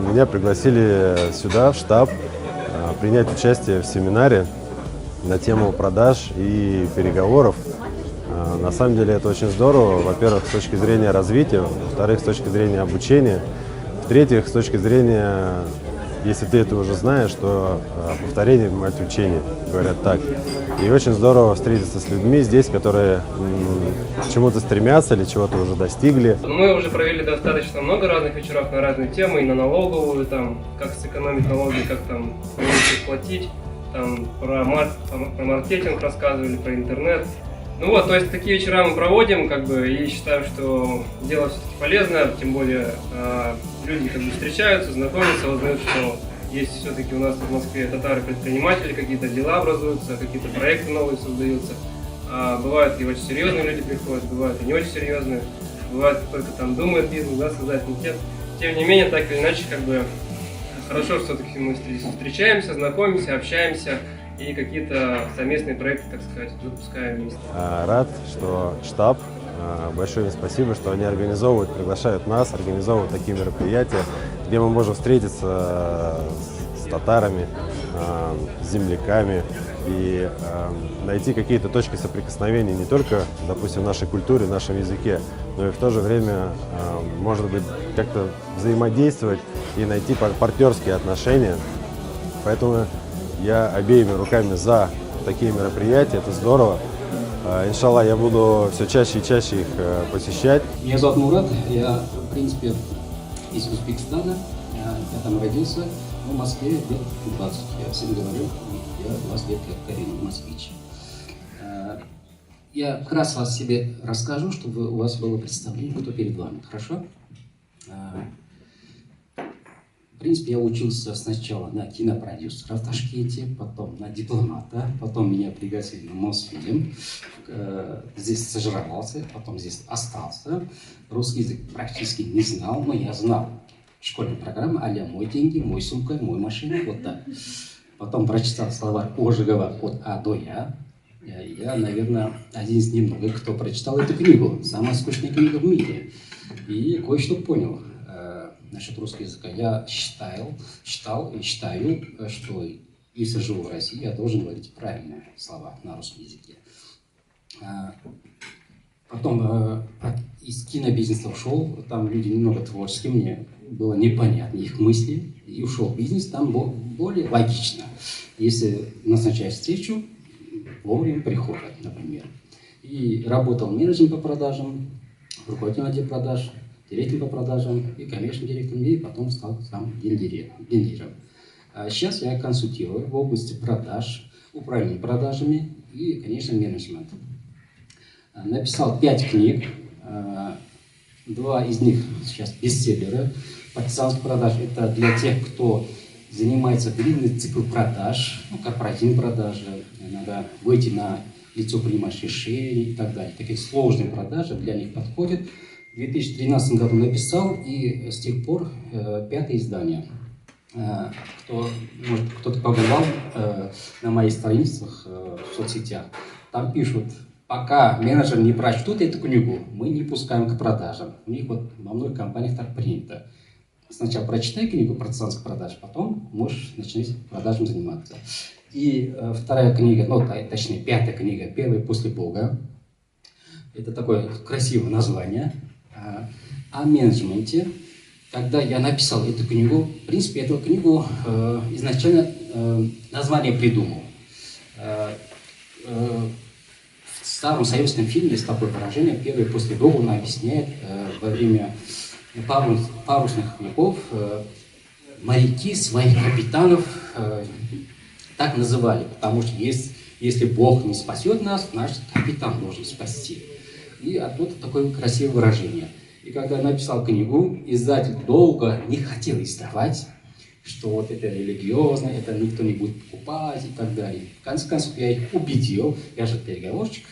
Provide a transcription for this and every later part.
Меня пригласили сюда, в штаб, принять участие в семинаре на тему продаж и переговоров. На самом деле это очень здорово, во-первых, с точки зрения развития, во-вторых, с точки зрения обучения, в-третьих, с точки зрения, если ты это уже знаешь, то повторение мать учения, говорят так. И очень здорово встретиться с людьми здесь, которые к чему-то стремятся или чего-то уже достигли. Мы уже провели достаточно много разных вечеров на разные темы, и на налоговую, там, как сэкономить налоги, как там меньше платить, там, про маркетинг рассказывали, про интернет. Ну вот, то есть такие вечера мы проводим, как бы, и считаю, что дело все-таки полезно, тем более люди как бы встречаются, знакомятся, узнают, что есть все-таки у нас в Москве татары-предприниматели, какие-то дела образуются, какие-то проекты новые создаются. Бывают и очень серьезные люди приходят, бывают и не очень серьезные, бывают только там думают бизнес, да, создать, но тем не менее, так или иначе, как бы, хорошо, что все-таки мы встречаемся, знакомимся, общаемся и какие-то совместные проекты, так сказать, запускаем вместе. Рад, что штаб, большое им спасибо, что они организовывают, приглашают нас, организовывают такие мероприятия, где мы можем встретиться с татарами, с земляками и найти какие-то точки соприкосновения не только, допустим, в нашей культуре, в нашем языке, но и в то же время, может быть, как-то взаимодействовать и найти партнерские отношения. Поэтому я обеими руками за такие мероприятия, это здорово. Иншаллах, я буду все чаще и чаще их посещать. Меня зовут Мурат, я, в принципе, из Узбекистана, я там родился, но в Москве лет 20. Я всем говорю, я 20 лет как коренной москвич. Я вкратце о себе расскажу, чтобы у вас было представление, кто перед вами, хорошо? В принципе, я учился сначала на кинопродюсера в Ташкенте, потом на дипломата, потом меня пригласили на Мосфильм, здесь стажировался, потом здесь остался. Русский язык практически не знал, но я знал школьную программу а-ля «Мой деньги, мой сумка, мой машина», вот так. Потом прочитал словарь Ожегова от А до Я. Я, наверное, один из немногих, кто прочитал эту книгу, самая скучная книга в мире. И кое-что понял насчет русского языка. Я считал и считаю, что если живу в России, я должен говорить правильные слова на русском языке. Потом из кинобизнеса ушел, там люди немного творческие, мне было непонятно их мысли, и ушел в бизнес, там более логично. Если назначать встречу, вовремя приходят, например. И работал менеджером по продажам, руководителем отдела продаж, директором по продажам и коммерческим директором, и потом стал сам гендиром. Сейчас я консультирую в области продаж, управления продажами и, конечно, менеджмент. Написал 5 книг, 2 из них сейчас бестселлеры. Партизанских продаж – это для тех, кто занимается длинный цикл продаж, корпоративные продажи, надо выйти на лицо, принимать решения и так далее. Такие сложные продажи для них подходят. В 2013 году написал, и с тех пор 5-е издание. Кто-то побывал на моих страницах в соцсетях, там пишут: пока менеджеры не прочтут эту книгу, мы не пускаем к продажам. У них вот во многих компаниях так принято. Сначала прочитай книгу про партизанских продаж, потом можешь начать продажам заниматься. И вторая книга, точнее 5-я книга, «Первый после Бога». Это такое красивое название. О менеджменте. Когда я написал эту книгу, в принципе, эту книгу изначально название придумал. В старом советском фильме есть такое выражение: «Первый после Бога», он объясняет, во время парусных веков моряки своих капитанов так называли, потому что если Бог не спасет нас, значит капитан должен спасти. И оттуда такое красивое выражение. И когда я написал книгу, издатель долго не хотел издавать, что вот это религиозно, это никто не будет покупать и так далее. В конце концов, я их убедил, я же переговорщик.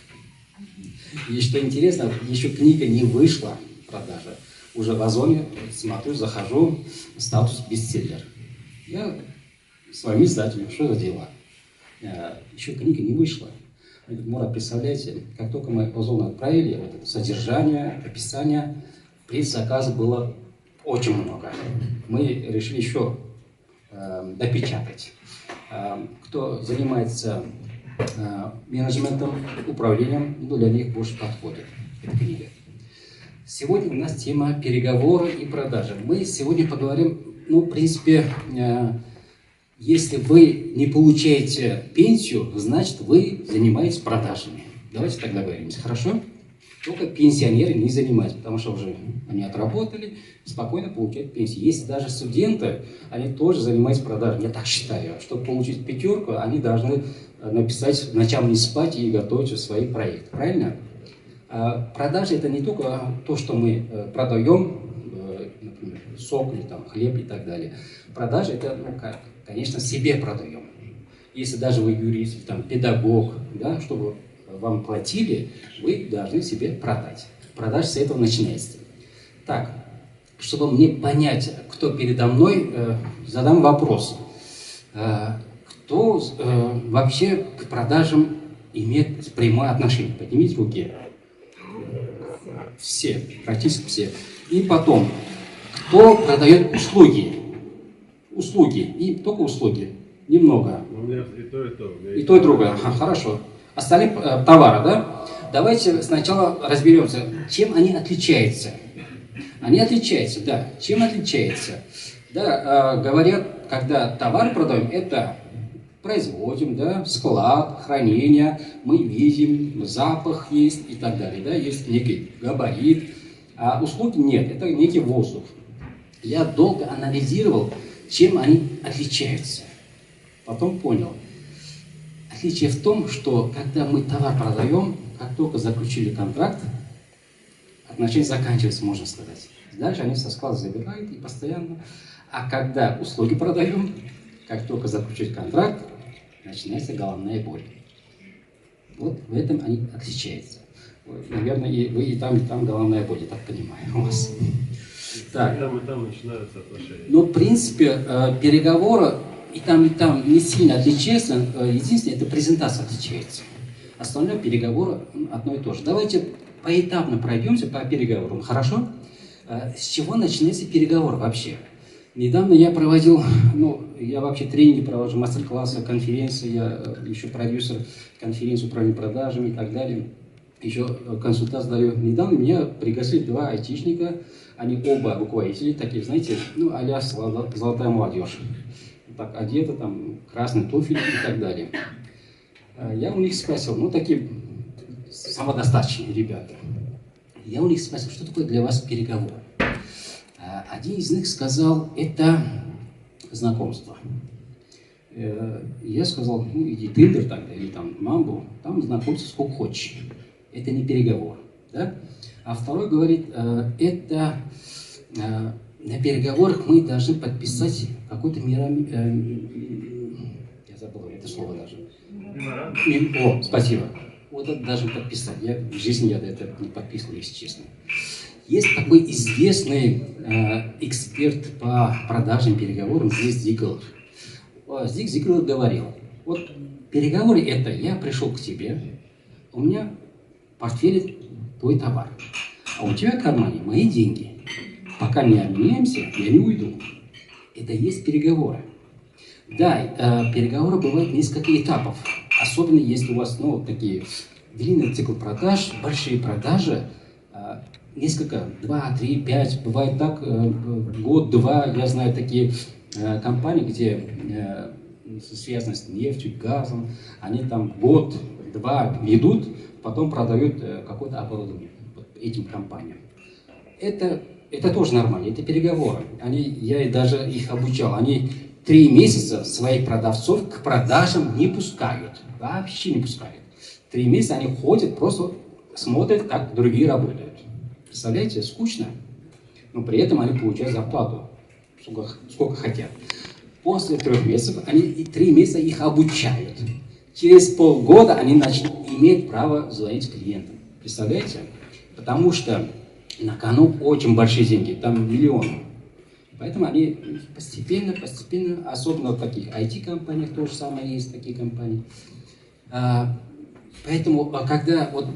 И что интересно, еще книга не вышла в продаже. Уже в Озоне смотрю, захожу, статус бестселлер. Я своим издателем, что за дела? Еще книга не вышла. Мурат, представляете, как только мы Озон отправили, вот это содержание, описание, предзаказа было очень много. Мы решили еще допечатать. Кто занимается менеджментом, управлением, ну, для них больше подходит эта книга. Сегодня у нас тема переговоры и продажи. Мы сегодня поговорим, ну, в принципе, если вы не получаете пенсию, значит, вы занимаетесь продажами. Давайте так договоримся, хорошо? Только пенсионеры не занимаются, потому что уже они отработали, спокойно получают пенсию. Есть даже студенты, они тоже занимаются продажами. Я так считаю. Чтобы получить 5, они должны написать, ночам не спать и готовить свои проекты. Правильно? Продажи – это не только то, что мы продаем, например, сок или там, хлеб и так далее. Продажи – это, ну, как, конечно, себе продаем. Если даже вы юрист, там, педагог, да, чтобы вам платили, вы должны себе продать. Продажа с этого начинается. Так, чтобы мне понять, кто передо мной, задам вопрос. Кто вообще к продажам имеет прямое отношение? Поднимите руки. Все, практически все. И потом, кто продает услуги? Услуги. И только услуги. Немного. У меня и то, и то. И то, и другое. Ага, хорошо. Остальные товары, да? Давайте сначала разберемся, чем они отличаются. Они отличаются, да. Чем отличаются? Да, говорят, когда товар продаем, это производим, да, склад, хранение, мы видим, запах есть и так далее, да, есть некий габарит, а услуги нет, это некий воздух. Я долго анализировал, чем они отличаются, потом понял. Отличие в том, что когда мы товар продаем, как только заключили контракт, отношения заканчиваются, можно сказать. Дальше они со склада забирают и постоянно. А когда услуги продаем, как только заключить контракт, начинается головная боль. Вот в этом они отличаются. Наверное, и вы и там головная боль, я так понимаю, у вас. Так. И там начинаются отношения. Ну, в принципе, переговоры и там не сильно отличаются. Единственное, это презентация отличается. Остальное переговоры одно и то же. Давайте поэтапно пройдемся по переговорам. Хорошо? С чего начинается переговор вообще? Недавно я проводил, ну, я вообще тренинги провожу, мастер-классы, конференции, я еще продюсер конференции управления продажами и так далее. Еще консультацию даю. Недавно меня пригласили 2 айтишника, они оба руководители, такие, знаете, ну, а-ля золотая молодежь. Так одеты, там, красные туфли и так далее. Я у них спросил, ну, такие самодостаточные ребята. Я у них спросил, что такое для вас переговоры? Один из них сказал, это знакомство. Я сказал, ну, иди Тиндер тогда, или там Мамбу, там знакомься сколько хочешь. Это не переговор. Да? А второй говорит, это на переговорах мы должны подписать какой-то я забыл это слово даже. О, спасибо. Вот это даже подписать. Я в жизни это не подписывал, если честно. Есть такой известный эксперт по продажам, переговорам Зиг Зиглар. Зиг Зиглар говорил, вот переговоры это я пришел к тебе, у меня в портфеле твой товар, а у тебя в кармане мои деньги. Пока не обменяемся, я не уйду. Это и есть переговоры. Да, переговоры бывают несколько этапов. Особенно если у вас, ну, такие длинный цикл продаж, большие продажи, несколько, 2, 3, 5, бывает так, год-два, я знаю такие компании, где связаны с нефтью, газом, они там год-два ведут, потом продают какое-то оборудование вот этим компаниям. Это тоже нормально, это переговоры. Я даже их обучал, они 3 месяца своих продавцов к продажам не пускают, вообще не пускают. 3 месяца они ходят, просто смотрят, как другие работают. Представляете, скучно, но при этом они получают зарплату, сколько хотят. После 3 месяцев, они 3 месяца их обучают. Через полгода они начнут иметь право звонить клиентам. Представляете? Потому что на кону очень большие деньги, там миллионы. Поэтому они постепенно, особенно в таких IT-компаниях, то же самое есть такие компании. Поэтому, когда вот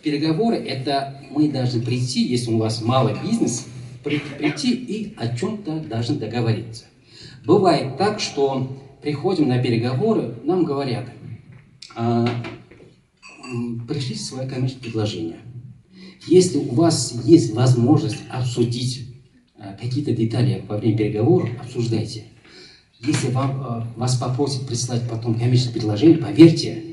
переговоры, это мы должны прийти, если у вас малый бизнес, прийти и о чем-то должны договориться. Бывает так, что приходим на переговоры, нам говорят, пришли свои коммерческие предложения. Если у вас есть возможность обсудить какие-то детали во время переговоров, обсуждайте. Если вас попросят прислать потом коммерческое предложение, поверьте,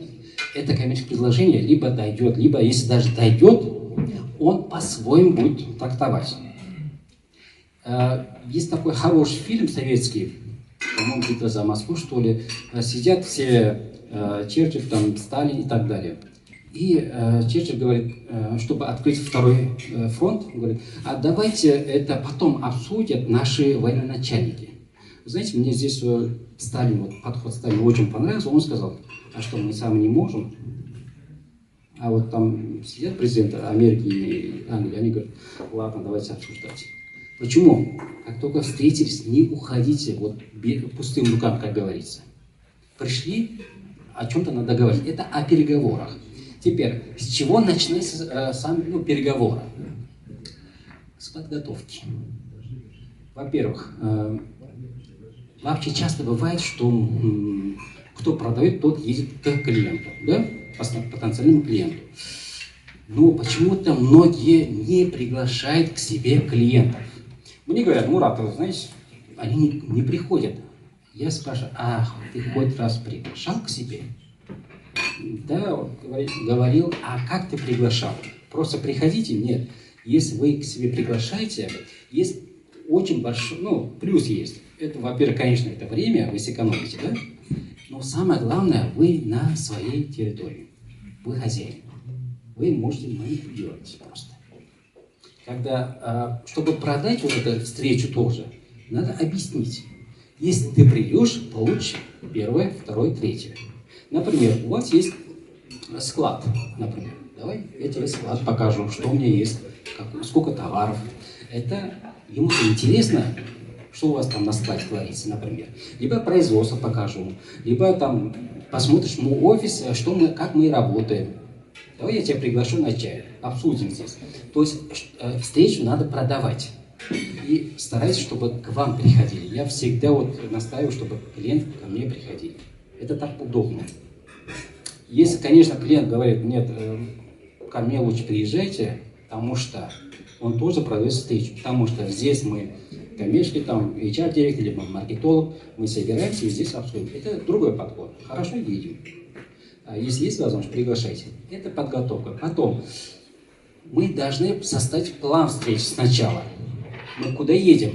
это коммерческое предложение либо дойдет, либо, если даже дойдет, он по-своему будет трактовать. Есть такой хороший фильм советский, по-моему, где-то за Москву, что ли, сидят все Черчилль, там, Сталин и так далее. И Черчилль говорит, чтобы открыть второй фронт, говорит, а давайте это потом обсудят наши военачальники. Знаете, мне здесь Сталин, вот, подход Сталина очень понравился, он сказал, а что, мы сами не можем? А вот там сидят президенты Америки и Англии, они говорят, ладно, давайте обсуждать. Почему? Как только встретились, не уходите вот пустым рукам, как говорится. Пришли, о чем-то надо говорить. Это о переговорах. Теперь, с чего начинаются сами переговоры? С подготовки. Во-первых, вообще часто бывает, что кто продает, тот едет к клиенту, да? Потенциальному клиенту. Но почему-то многие не приглашают к себе клиентов. Мне говорят, Мурат, вы знаете, они не приходят. Я спрашиваю, ах, ты хоть раз приглашал к себе? Да, говорил, а как ты приглашал? Просто приходите? Нет. Если вы к себе приглашаете, есть очень большой, плюс есть. Это, во-первых, конечно, это время, вы сэкономите, да? Но самое главное, вы на своей территории. Вы хозяин. Вы можете манипулировать просто. Когда, чтобы продать вот эту встречу тоже, надо объяснить. Если ты придешь, получишь первое, второе, третье. Например, у вас есть склад, например. Давай я тебе склад покажу, что у меня есть, сколько товаров. Это ему интересно, что у вас там на складе творится, например. Либо производство покажу, либо там посмотришь мой офис, как мы работаем. Давай я тебя приглашу на чай, обсудим здесь. То есть встречу надо продавать. И старайтесь, чтобы к вам приходили. Я всегда настаиваю, чтобы клиенты ко мне приходили. Это так удобно. Если, конечно, клиент говорит, нет, ко мне лучше приезжайте, потому что он тоже продает встречу. Потому что здесь мы коммерческий, там, HR-директор, либо маркетолог, мы собираемся и здесь обсудим. Это другой подход. Хорошо, едем. А если есть возможность, приглашайте. Это подготовка. Потом мы должны составить план встреч сначала. Мы куда едем?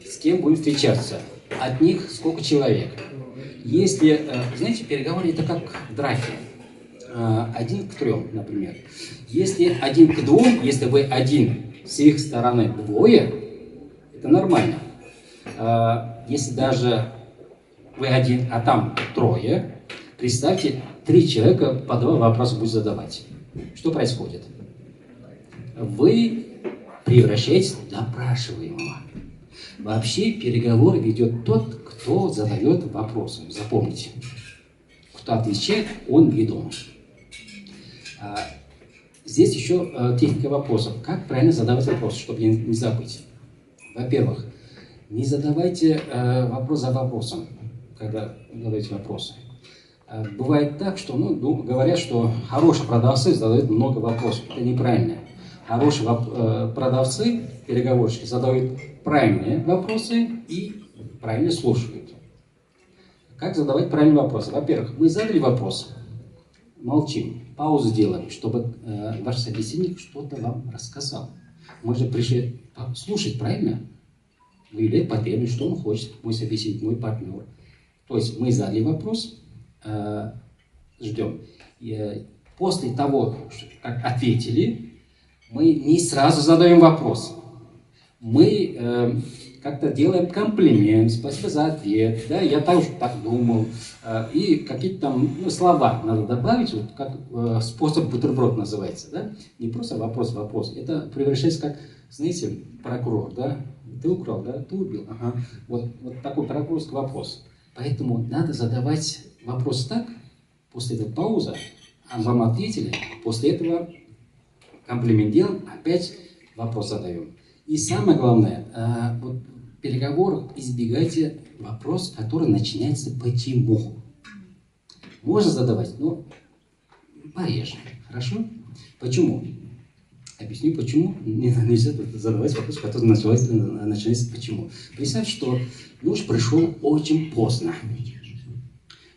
С кем будем встречаться? От них сколько человек? Если, знаете, переговоры это как драки. 1 к 3, например. Если 1 к 2, если вы один, с их стороны 2, это нормально. Если даже вы один, а там 3, представьте, 3 человека по 2 вопроса будут задавать. Что происходит? Вы превращаетесь в допрашиваемого. Вообще переговоры ведет тот, кто задает вопросы. Запомните. Кто отвечает, он ведом. Здесь еще техника вопросов. Как правильно задавать вопросы, чтобы не забыть? Во-первых, не задавайте вопрос за вопросом, когда задаете вопросы. Бывает так, что говорят, что хорошие продавцы задают много вопросов. Это неправильно. Хорошие продавцы, переговорщики, задают правильные вопросы и правильно слушают. Как задавать правильные вопросы? Во-первых, мы задали вопрос, молчим, паузу делаем, чтобы ваш собеседник что-то вам рассказал. Мы же пришли слушать, правильно? Выявлять потребность, что он хочет, мой собеседник, мой партнер. То есть мы задали вопрос, ждем. И после того, как ответили, мы не сразу задаем вопрос. Мы как-то делаем комплимент, спасибо за ответ, да, я также так думал. И какие-то там слова надо добавить, вот как способ бутерброд называется, да. Не просто вопрос. Это превращается как, знаете, прокурор, да. Ты украл, да, ты убил. Ага. Вот такой прокурорский вопрос. Поэтому надо задавать вопрос так, после этого пауза, а вам ответили, после этого комплимент делаем, опять вопрос задаем. И самое главное, вот в переговорах избегайте вопрос, который начинается «почему?». Можно задавать, но пореже. Хорошо? Почему? Объясню, почему нельзя задавать вопрос, который начинается «почему?». Представь, что муж пришел очень поздно.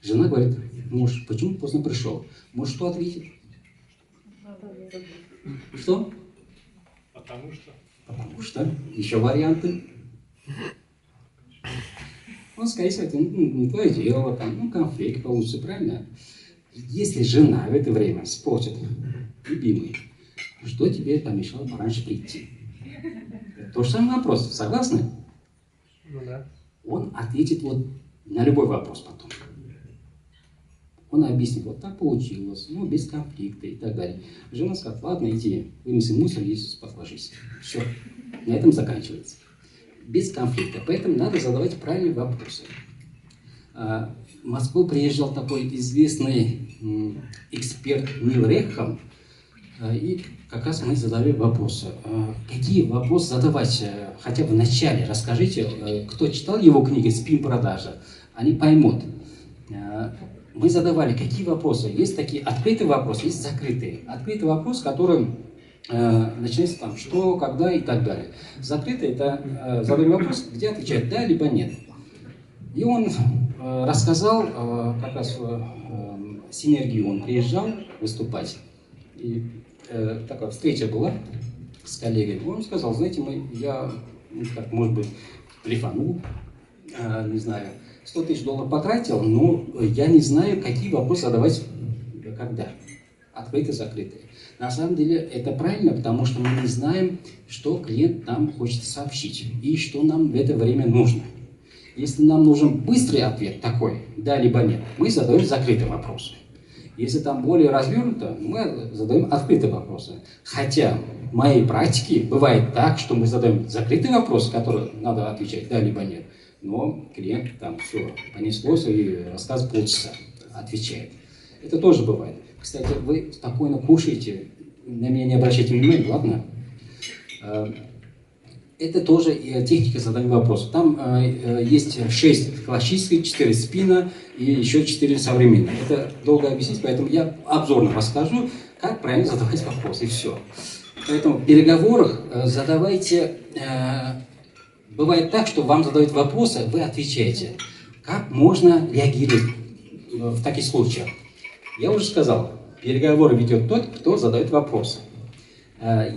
Жена говорит: муж, почему поздно пришел? Муж что ответит? Что? Потому что. Потому что. Еще варианты. Он, скорее всего, это не твое дело, там, конфликт получится, правильно? Если жена в это время спросит: любимый, что тебе помешало пораньше прийти? То же самый вопрос, согласны? Ну да. Он ответит вот на любой вопрос потом. Он объяснит: вот так получилось, ну, без конфликта и так далее. Жена скажет: ладно, иди, вынеси мусор и спать ложись. Все, на этом заканчивается. Без конфликта. Поэтому надо задавать правильные вопросы. В Москву приезжал такой известный эксперт Нил Рекхам, и как раз мы задали вопросы. Какие вопросы задавать? Хотя бы в начале расскажите, кто читал его книги «Спин-продажа», они поймут. Мы задавали, какие вопросы. Есть такие открытые вопросы, есть закрытые. Открытый вопрос, который начинается там, что, когда и так далее. Закрытый — это задаем вопрос, где отвечать да либо нет. И он рассказал, как раз в Синергию он приезжал выступать. И такая встреча была с коллегой. Он сказал: знаете, я, как, может быть, блефанул, не знаю, $100 000 потратил, но я не знаю, какие вопросы задавать, когда. Открытые, закрытые. На самом деле это правильно, потому что мы не знаем, что клиент нам хочет сообщить и что нам в это время нужно. Если нам нужен быстрый ответ такой, да либо нет, мы задаем закрытые вопросы. Если там более развернуто, мы задаем открытые вопросы. Хотя в моей практике бывает так, что мы задаем закрытый вопрос, который надо отвечать да либо нет, но клиент там все понеслось и рассказ полчаса отвечает. Это тоже бывает. Кстати, вы спокойно кушаете, на меня не обращайте внимания, ладно? Это тоже техника задания вопросов. Там есть 6 классических, 4 спина и еще 4 современных. Это долго объяснить, поэтому я обзорно расскажу, как правильно задавать вопросы, и все. Поэтому в переговорах задавайте... Бывает так, что вам задают вопросы, вы отвечаете. Как можно реагировать в таких случаях? Я уже сказал, переговоры ведет тот, кто задает вопросы.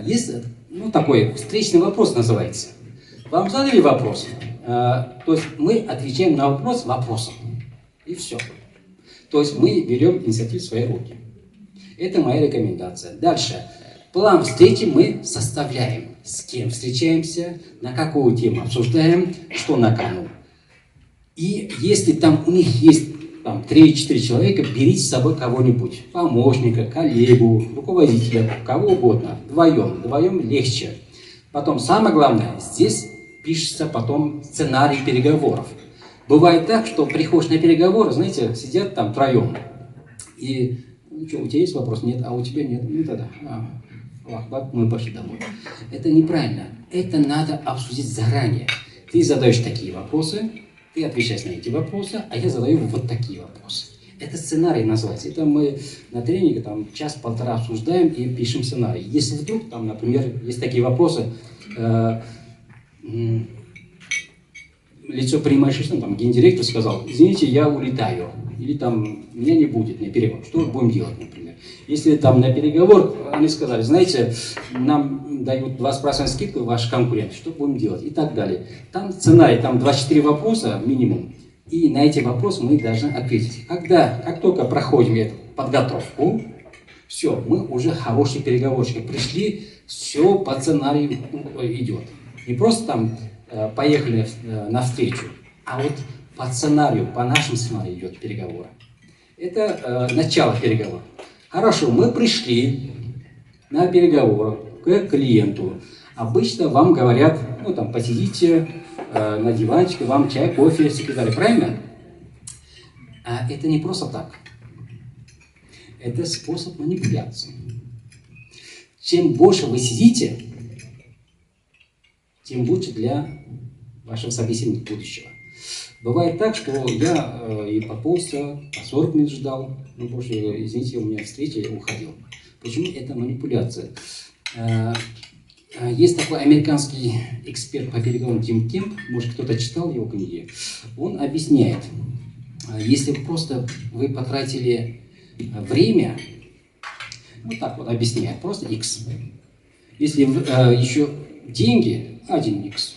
Есть, такой встречный вопрос называется. Вам задали вопрос, то есть мы отвечаем на вопрос вопросом. И все. То есть мы берем инициативу в свои руки. Это моя рекомендация. Дальше. План встречи мы составляем. С кем встречаемся, на какую тему обсуждаем, что на кону. И если там у них есть 3-4 человека, берите с собой кого-нибудь. Помощника, коллегу, руководителя, кого угодно. Вдвоем легче. Потом, самое главное, здесь пишется потом сценарий переговоров. Бывает так, что приходишь на переговоры, знаете, сидят там втроем. И, что, у тебя есть вопрос? Нет, а у тебя нет. Ну тогда, мы пошли домой. Это неправильно. Это надо обсудить заранее. Ты задаешь такие вопросы, ты отвечаешь на эти вопросы, а я задаю вот такие вопросы. Это сценарий называется. Это мы на тренинге час-полтора обсуждаем и пишем сценарий. Если вдруг, например, есть такие вопросы, лицо принимающее, гендиректор сказал: извините, я улетаю, или меня не будет на переговор. Что будем делать, например? Если на переговор они сказали: знаете, нам дают 20% скидку ваш конкурент, что будем делать? И так далее. Там сценарий, 24 вопроса минимум, и на эти вопросы мы должны ответить. Как только проходим эту подготовку, все, мы уже хорошие переговорщики. Пришли, все по сценарию идет. Не просто поехали навстречу, а вот по сценарию, по нашему сценарию идет переговоры. Это начало переговоров. Хорошо, мы пришли на переговоры к клиенту. Обычно вам говорят, посидите на диванчике, вам чай, кофе, секретарь, правильно? А это не просто так. Это способ манипуляции. Чем больше вы сидите, тем лучше для вашего собеседника будущего. Бывает так, что я и по полчаса, по 40 минут ждал, ну, больше, извините, у меня встреча, я уходил. Почему это манипуляция? Есть такой американский эксперт по переговорам Тим Кемп, может, кто-то читал его книги, он объясняет, если просто вы потратили время, вот так вот объясняет, просто X. Если еще деньги, 1X,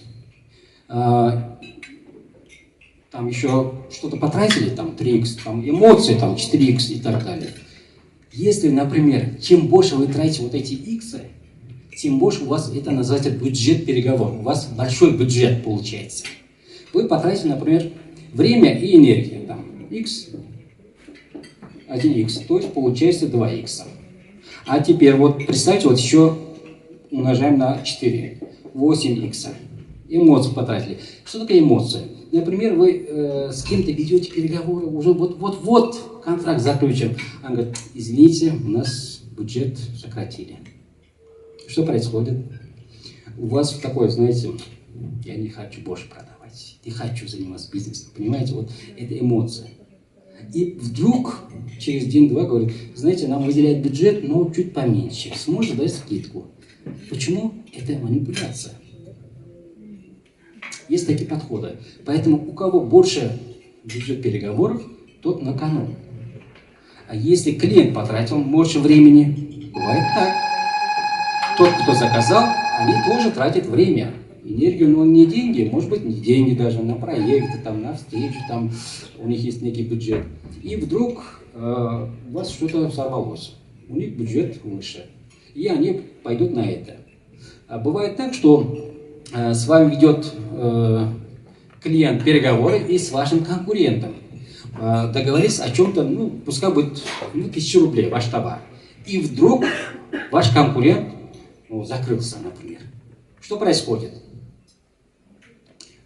там еще что-то потратили, там 3X, там эмоции, там 4X и так далее. Если, например, чем больше вы тратите вот эти X, тем больше у вас, это называется бюджет переговоров, у вас большой бюджет получается. Вы потратите, например, время и энергию, там, X, 1X, то есть получается 2X. А теперь вот представьте, вот еще умножаем на 4, 8X. Эмоции потратили. Что такое эмоции? Например, вы с кем-то ведете переговоры, уже вот контракт заключен. Он говорит, извините, у нас бюджет сократили. Что происходит? У вас такое, знаете, я не хочу больше продавать, не хочу заниматься бизнесом. Понимаете, вот это эмоция. И вдруг через день-два говорит, знаете, нам выделяют бюджет, но чуть поменьше. Сможете дать скидку. Почему? Это манипуляция. Есть такие подходы. Поэтому у кого больше бюджет переговоров, тот на кону. А если клиент потратил больше времени, бывает так. Тот, кто заказал, они тоже тратят время, энергию, но не деньги, может быть, не деньги даже, на проекты, там, на встречу, там, у них есть некий бюджет. И вдруг у вас что-то сорвалось, у них бюджет выше, и они пойдут на это. А бывает так, что с вами ведет клиент переговоры и с вашим конкурентом. Договорились о чем-то, ну, пускай будет 1000 рублей ваш товар. И вдруг ваш конкурент закрылся, например. Что происходит?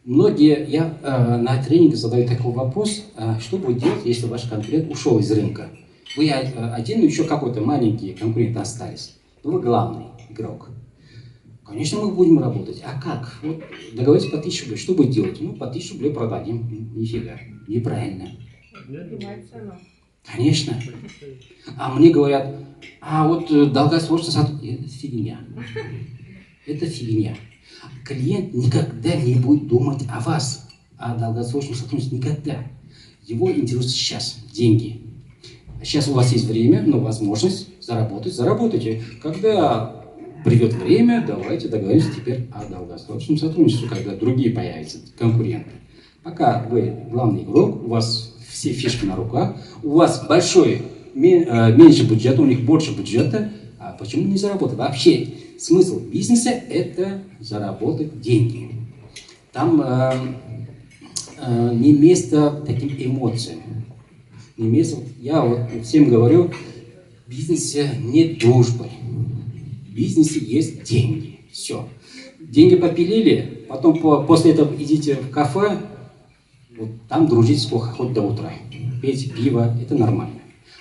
Многие, я на тренинге задаю такой вопрос, что будет делать, если ваш конкурент ушел из рынка? Вы один, но еще какой-то маленький конкурент остались. Но вы главный игрок. Конечно, мы будем работать. А как? Вот договоритесь по 1000 рублей. Что будет делать? Ну, по 1000 рублей продадим. Нифига. Неправильно. Конечно. А мне говорят, а вот долгосрочно сотрудничество. Это фигня. Это фигня. Клиент никогда не будет думать о вас, о долгосрочном сотрудничестве. Никогда. Его интересует сейчас деньги. Сейчас у вас есть время, но возможность заработать. Заработайте. Когда придет время, давайте договоримся теперь о долгосрочном сотрудничестве, когда другие появятся, конкуренты. Пока вы главный игрок, у вас все фишки на руках, у вас меньше бюджета, у них больше бюджета, а почему не заработать? Вообще смысл бизнеса – это заработать деньги. Там не место таким эмоциям. Не место, я вот всем говорю, в бизнесе нет дружбы. В бизнесе есть деньги. Все. Деньги попилили, потом после этого идите в кафе, вот там дружите сколько хоть до утра. Пейте пиво, это нормально.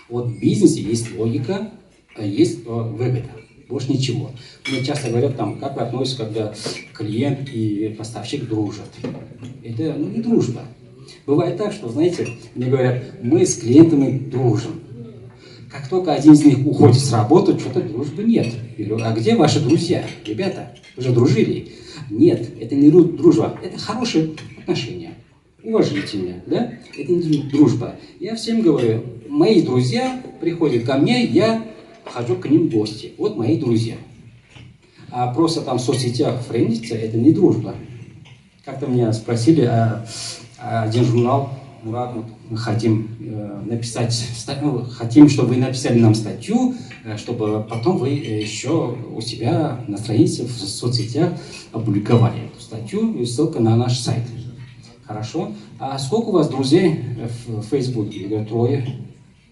Вот в бизнесе есть логика, есть выгода. Больше ничего. Мне часто говорят, там, как вы относитесь, когда клиент и поставщик дружат. Это не дружба. Бывает так, что, знаете, мне говорят, мы с клиентами дружим. Как только один из них уходит с работы, что-то дружбы нет. А где ваши друзья? Ребята, вы же дружили. Нет, это не дружба, это хорошие отношения. Уважительные, да? Это не дружба. Я всем говорю, мои друзья приходят ко мне, я хожу к ним в гости. Вот мои друзья. А просто там в соцсетях френдиться, это не дружба. Как-то меня спросили, один журнал, Мурат, мы хотим написать, хотим, чтобы вы написали нам статью, чтобы потом вы еще у себя на странице в соцсетях опубликовали эту статью и ссылка на наш сайт. Хорошо. А сколько у вас друзей в Фейсбуке? Я говорю, 3.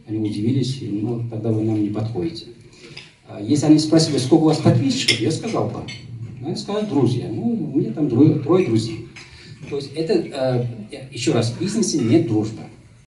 Они удивились, ну, тогда вы нам не подходите. Если они спросили, сколько у вас подписчиков, я сказал бы. Они сказали, друзья. Ну, у меня там 3 друзей. То есть это, еще раз, в бизнесе нет дружбы.